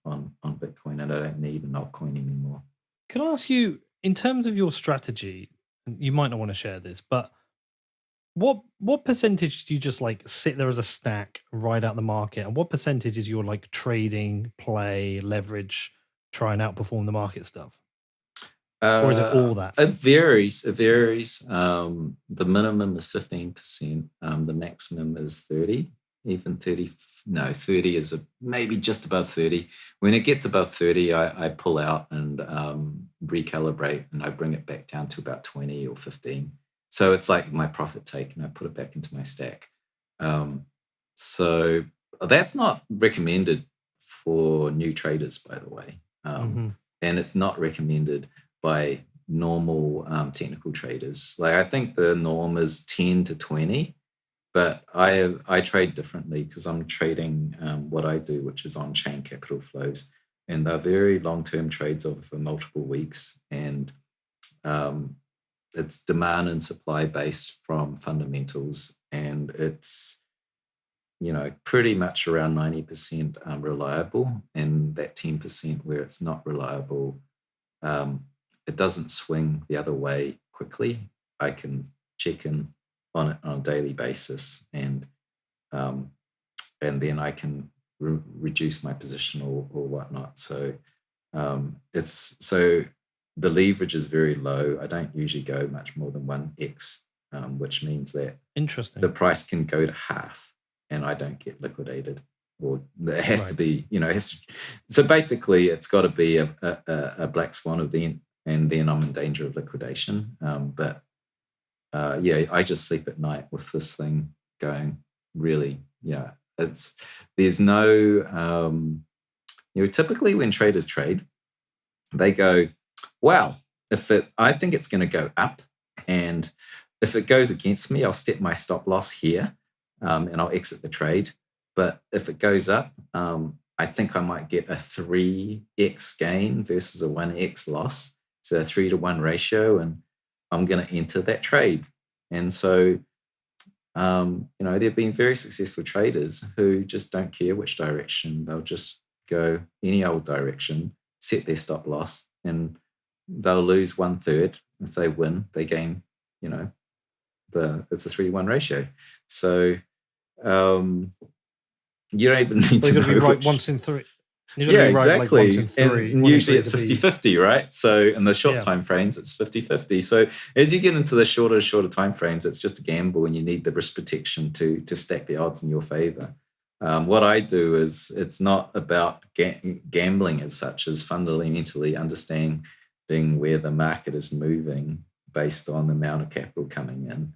Bitcoin, and I don't need an altcoin anymore. Can I ask you, in terms of your strategy, you might not want to share this, but what percentage do you just like sit there as a stack, ride out the market, and what percentage is your like trading, play, leverage, try and outperform the market stuff? Or is it all that? It varies. The minimum is 15%. The maximum is 30. Even 30. No, 30 is maybe just above 30. When it gets above 30, I pull out and recalibrate, and I bring it back down to about 20 or 15. So it's like my profit take, and I put it back into my stack. So that's not recommended for new traders, by the way. And it's not recommended by normal technical traders. Like, I think the norm is 10 to 20, but I trade differently, because I'm trading what I do, which is on-chain capital flows, and they're very long-term trades over multiple weeks, and it's demand and supply based from fundamentals, and it's pretty much around 90% reliable, and that 10% where it's not reliable, it doesn't swing the other way quickly. I can check in on it on a daily basis, and then I can reduce my position or whatnot. So the leverage is very low. I don't usually go much more than 1x, which means that interesting, the price can go to half, and I don't get liquidated. Or it has to be, so basically it's got to be a black swan event, and then I'm in danger of liquidation. But I just sleep at night with this thing going. Really, there's no, typically when traders trade, they go, well, I think it's going to go up, and if it goes against me, I'll step my stop loss here, and I'll exit the trade. But if it goes up, I think I might get a 3x gain versus a 1x loss. So a 3-to-1 ratio, and I'm going to enter that trade. And so, there have been very successful traders who just don't care which direction. They'll just go any old direction, set their stop loss, and they'll lose 1/3. If they win, they gain, it's a 3-to-1 ratio. So, you don't even need to know. Be right once in three. Exactly. And usually it's 50-50, right? So in the short time frames, it's 50-50. So as you get into the shorter time frames, it's just a gamble, and you need the risk protection to stack the odds in your favor. What I do is, it's not about gambling as such, as fundamentally understanding where the market is moving based on the amount of capital coming in.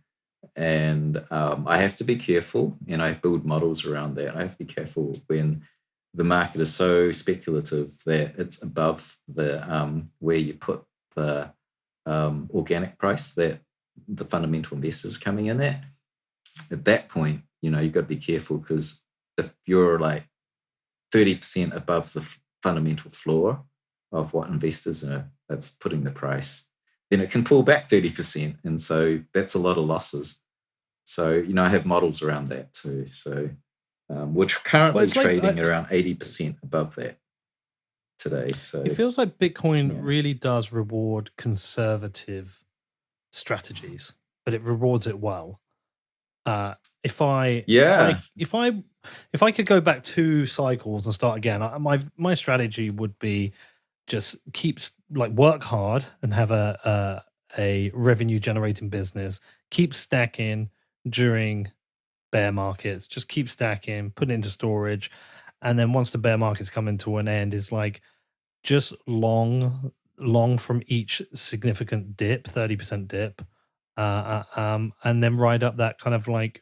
And I have to be careful, and I build models around that. I have to be careful when the market is so speculative that it's above the where you put the organic price that the fundamental investors are coming in at. At that point, you've got to be careful, because if you're like 30% above the fundamental floor of what investors are putting the price, then it can pull back 30%. And so that's a lot of losses. So, I have models around that too. So we're currently trading around 80% above that today. So it feels like Bitcoin really does reward conservative strategies, but it rewards it well. If I If I could go back 2 cycles and start again, my strategy would be just work hard and have a revenue generating business, keep stacking during bear markets, just keep stacking, put it into storage, and then once the bear markets come into an end, is like just long from each significant dip, 30% dip, and then ride up that kind of like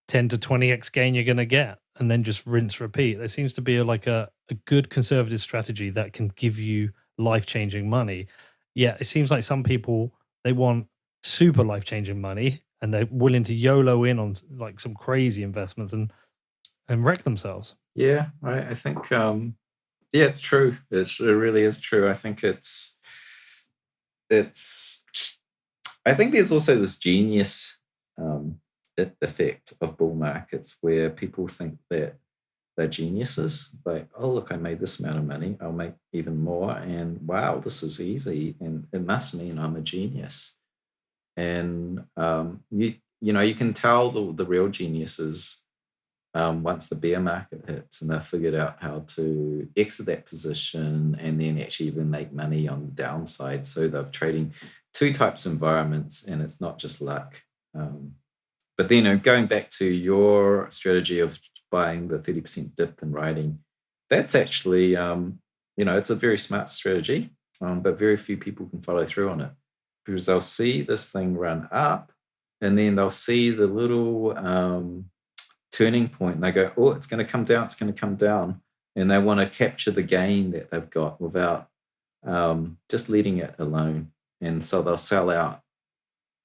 10 to 20x gain you're going to get, and then just rinse repeat. There seems to be a good conservative strategy that can give you life-changing money. Yeah, it seems like some people, they want super life-changing money and they're willing to YOLO in on like some crazy investments and wreck themselves. Yeah, I think yeah, it's true. It really is true. I think I think there's also this genius effect of bull markets where people think that they're geniuses. Like, oh, look, I made this amount of money. I'll make even more. And wow, this is easy. And it must mean I'm a genius. And you can tell the real geniuses once the bear market hits and they've figured out how to exit that position and then actually even make money on the downside. So they're trading 2 types of environments and it's not just luck. But then going back to your strategy of buying the 30% dip and riding, that's actually, it's a very smart strategy, but very few people can follow through on it because they'll see this thing run up and then they'll see the little turning point and they go, oh, it's going to come down, it's going to come down. And they want to capture the gain that they've got without just letting it alone. And so they'll sell out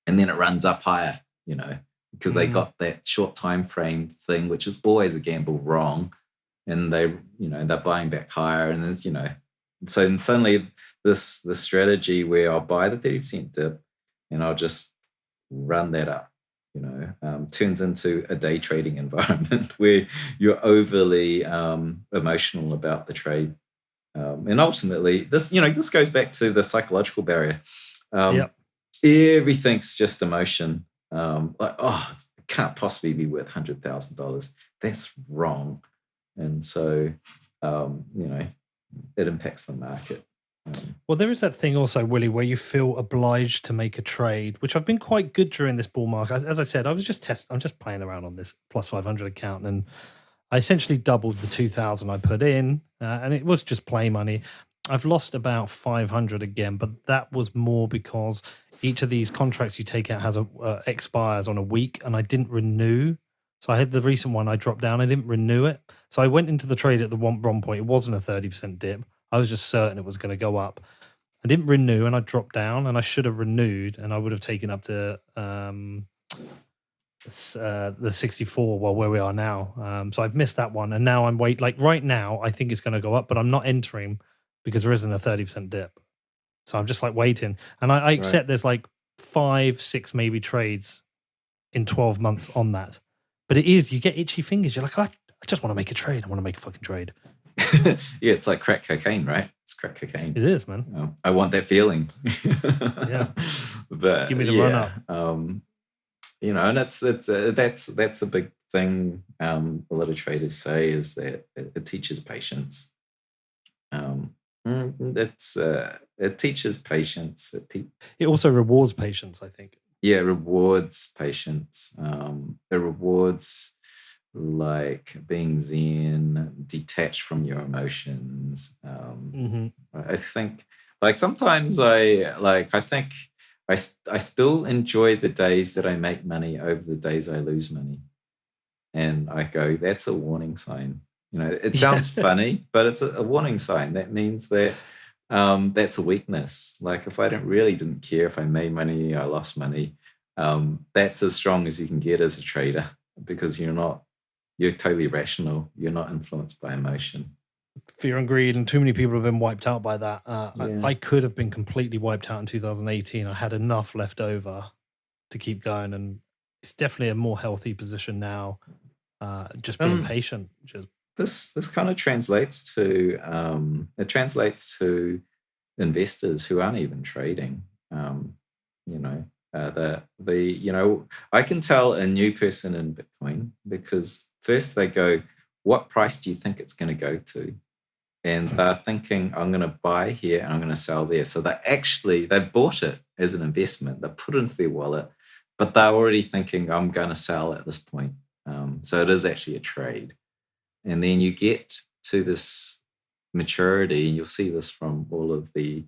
and then it runs up higher, because they got that short time frame thing, which is always a gamble wrong. And they're buying back higher. And there's, so suddenly this strategy where I'll buy the 30% dip and I'll just run that up, turns into a day trading environment where you're overly emotional about the trade. And ultimately, this goes back to the psychological barrier. Everything's just emotion. Like, oh, it can't possibly be worth $100,000. That's wrong. And so, it impacts the market. Well, there is that thing also, Willy, where you feel obliged to make a trade, which I've been quite good during this bull market. As I said, I'm just playing around on this plus 500 account, and I essentially doubled the 2,000 I put in, and it was just play money. I've lost about 500 again, but that was more because each of these contracts you take out has expires on a week, and I didn't renew. So I had the recent one, I dropped down, I didn't renew it. So I went into the trade at the wrong point. It wasn't a 30% dip. I was just certain it was going to go up. I didn't renew and I dropped down, and I should have renewed and I would have taken up to the 64, well, where we are now. So I've missed that one. And now I'm right now, I think it's going to go up, but I'm not entering because there isn't a 30% dip. So I'm just waiting. And I accept there's 5, 6 maybe trades in 12 months on that. But it is, you get itchy fingers. You're like, I just want to make a trade. I want to make a fucking trade. Yeah, it's like crack cocaine, right? It's crack cocaine. It is, man. I want that feeling. Yeah. But give me the run up. And that's a big thing. A lot of traders say is that it teaches patience. It teaches patience. It also rewards patience, I think. Yeah, it rewards patience. It rewards being zen, detached from your emotions. I think sometimes I think I still enjoy the days that I make money over the days I lose money. And I go, that's a warning sign. It sounds funny, but it's a warning sign. That means that that's a weakness. If I didn't care if I made money, I lost money. That's as strong as you can get as a trader because you're totally rational. You're not influenced by emotion. Fear and greed, and too many people have been wiped out by that. I could have been completely wiped out in 2018. I had enough left over to keep going, and it's definitely a more healthy position now. Just being patient. This kind of translates to investors who aren't even trading. I can tell a new person in Bitcoin because first they go, what price do you think it's going to go to? And they're thinking, I'm going to buy here and I'm going to sell there. So they bought it as an investment. They put it into their wallet, but they're already thinking, I'm going to sell at this point. So it is actually a trade. And then you get to this maturity, and you'll see this from all of the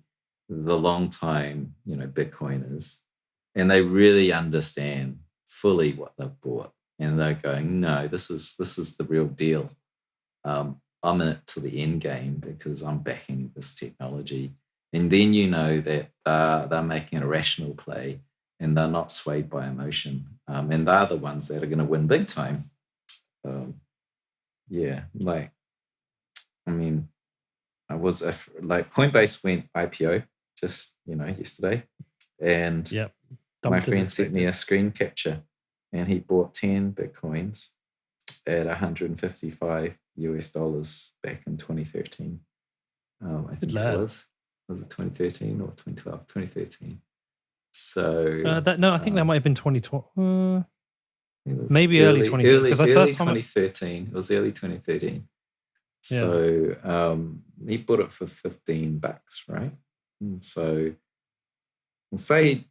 long time, Bitcoiners, and they really understand fully what they've bought. And they're going, no, this is the real deal. I'm in it to the end game because I'm backing this technology. And then you know that they're making a rational play and they're not swayed by emotion. And they're the ones that are going to win big time. I was Coinbase went IPO just, yesterday. And my friend sent me a screen capture and he bought 10 Bitcoins at $155 back in 2013. I think it was it 2013 or 2012? 2013. So I think that might have been 2012. Maybe early 2013. Because early 2013. It was early 2013. So he bought it for $15, right? And so say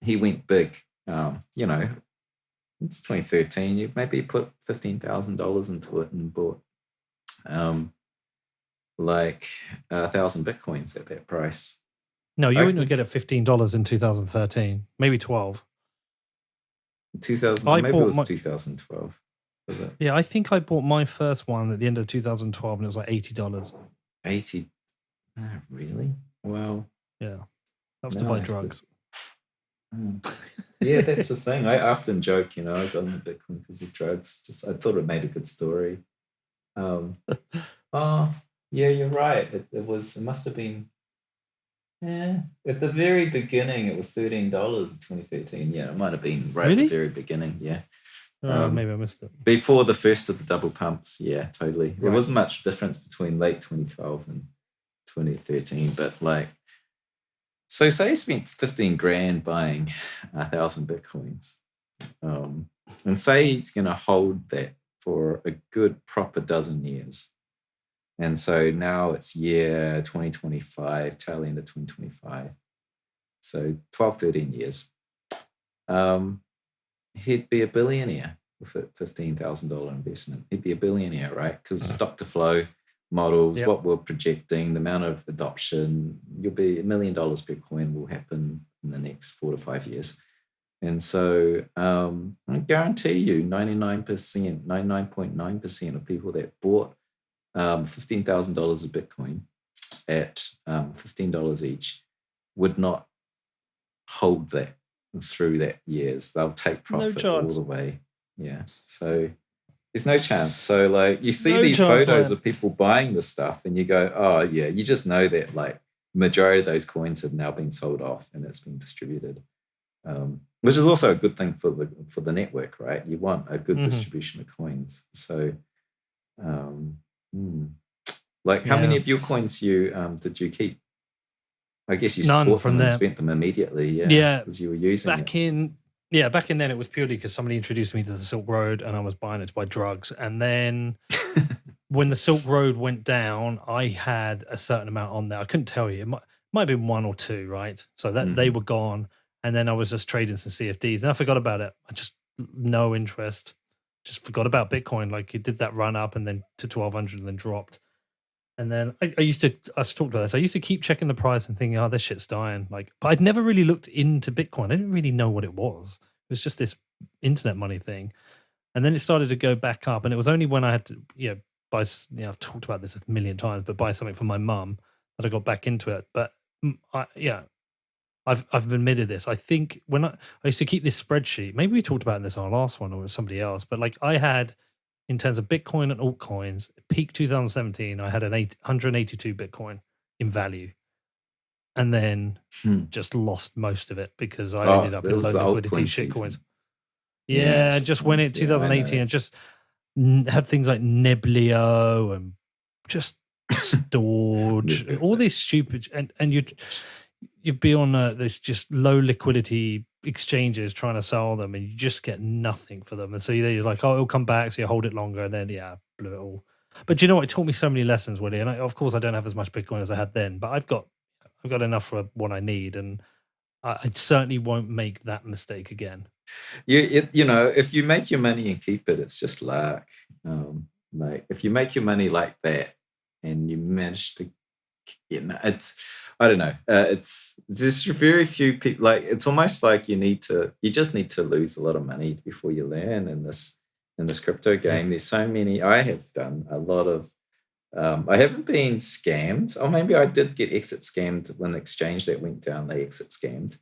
he went big, it's 2013. You maybe put $15,000 into it and bought 1,000 Bitcoins at that price. No, you wouldn't get it $15 in 2013. Maybe 12. 2000. Maybe it was 2012. Was it? Yeah, I think I bought my first one at the end of 2012, and it was like $80. 80? Really? Well, yeah, that was to buy drugs. Yeah, that's the thing. I often joke, I got into Bitcoin because of drugs. I thought it made a good story. Yeah, you're right. It must have been. Yeah, at the very beginning, it was $13 in 2013. Yeah, it might have been right at the very beginning. Yeah. Maybe I missed it. Before the first of the double pumps, yeah, totally. There wasn't much difference between late 2012 and 2013, but so say he spent 15 grand buying 1,000 Bitcoins, and say he's going to hold that for a good proper dozen years. And so now it's year 2025, tail end of 2025. So 12, 13 years. He'd be a billionaire with a $15,000 investment. He'd be a billionaire, right? Because stock to flow models, what we're projecting, the amount of adoption, you'll be $1 million per coin will happen in the next 4 to 5 years. And so I guarantee you 99.9% of people that bought $15,000 of Bitcoin at $15 each would not hold that through that years. They'll take profit all the way. Yeah. So there's no chance. So you see these photos of people buying this stuff and you go, oh yeah, you just know that majority of those coins have now been sold off and it's been distributed. Which is also a good thing for the network, right? You want a good distribution of coins. So how many of your coins did you keep? I guess you bought them and spent them immediately. Yeah, because you were using back in then it was purely because somebody introduced me to the Silk Road and I was buying it to buy drugs. And then when the Silk Road went down, I had a certain amount on there. I couldn't tell you. It might have been 1 or 2, right? So that they were gone. And then I was just trading some CFDs and I forgot about it. I just no interest. Just forgot about Bitcoin. It did that run up and then to 1,200 and then dropped. And then I've talked about this. I used to keep checking the price and thinking, oh, this shit's dying. But I'd never really looked into Bitcoin. I didn't really know what it was. It was just this internet money thing. And then it started to go back up. And it was only when I had to, buy, I've talked about this a million times, but buy something for my mum that I got back into it. But I've admitted this. I think when I used to keep this spreadsheet, maybe we talked about this on our last one or with somebody else, but I had, in terms of Bitcoin and altcoins, peak 2017, I had 182 Bitcoin in value. And then just lost most of it because I ended up in low liquidity shitcoins. Yeah, just when it 2018 and just had things like Neblio and just Storage, all these stupid and you'd be on this just low liquidity exchanges trying to sell them, and you just get nothing for them. And so you're like, oh, it'll come back, so you hold it longer, and then blew it all. But you know what? It taught me so many lessons, Willie. And of course, I don't have as much Bitcoin as I had then, but I've got enough for what I need, and I certainly won't make that mistake again. You know, if you make your money and keep it, it's just luck. Like if you make your money like that and you manage to, it's, I don't know. It's just very few people. Like it's almost like you just need to lose a lot of money before you learn in this crypto game. There's so many. I have done a lot of. I haven't been scammed. Or maybe I did get exit scammed when the exchange that went down. They exit scammed.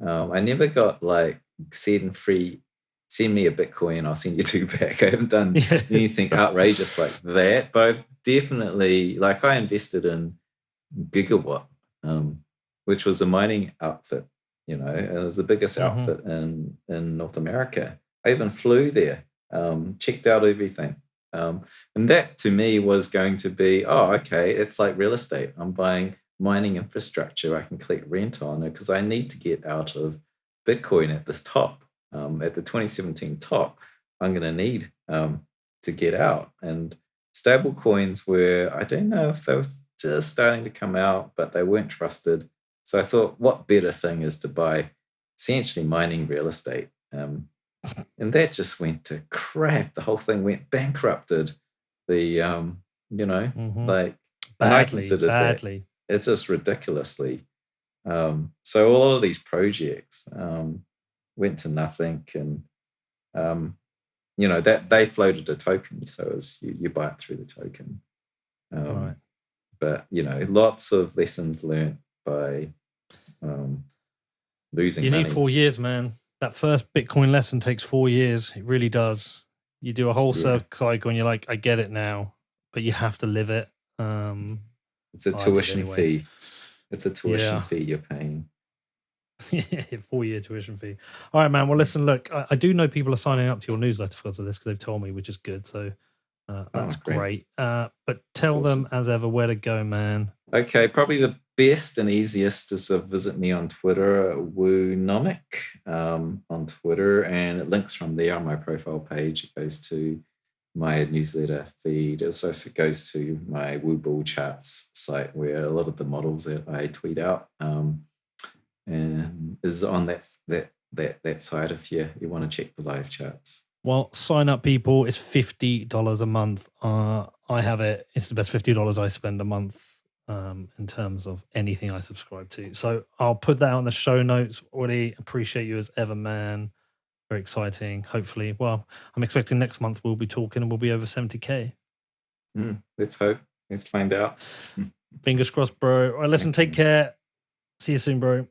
I never got like send me a Bitcoin, I'll send you 2 back. I haven't done anything outrageous like that, but I've definitely, like I invested in Gigawatt, which was a mining outfit, you know, it was the biggest outfit in North America. I even flew there, checked out everything. And that to me was going to be, oh, okay, it's like real estate. I'm buying mining infrastructure I can collect rent on it because I need to get out of Bitcoin at this top, at the 2017 top. I'm going to need to get out. And stable coins were, I don't know if they were just starting to come out, but they weren't trusted. So I thought, what better thing is to buy essentially mining real estate? And that just went to crap. The whole thing went bankrupted. The, you know, like, badly, and I considered badly. that it's just ridiculously. So all of these projects went to nothing, and you know that they floated a token, so as you buy it through the token. Right. But you know, lots of lessons learned by losing. You money. need 4 years, man. That first Bitcoin lesson takes 4 years. It really does. You do a whole cycle, and you're like, I get it now, but you have to live it. It's a tuition fee. It's a tuition fee you're paying. 4-year tuition fee. All right, man. Well, listen, look, I do know people are signing up to your newsletter because of this, because they've told me, which is good. So that's great. But tell them, as ever, where to go, man. Okay, probably the best and easiest is to visit me on Twitter, Woonomic, on Twitter, and it links from there on my profile page. It goes to my newsletter feed. It also goes to my Woo Bull Charts site, where a lot of the models that I tweet out and is on that site if you want to check the live charts. Well, sign up, people. It's $50 a month. I have it. It's the best $50 I spend a month in terms of anything I subscribe to. So I'll put that on the show notes. Willy, appreciate you as ever, man. Very exciting. Hopefully, well, I'm expecting next month we'll be talking and we'll be over 70K. Let's hope. Let's find out. Fingers crossed, bro. All right, listen, take care. See you soon, bro.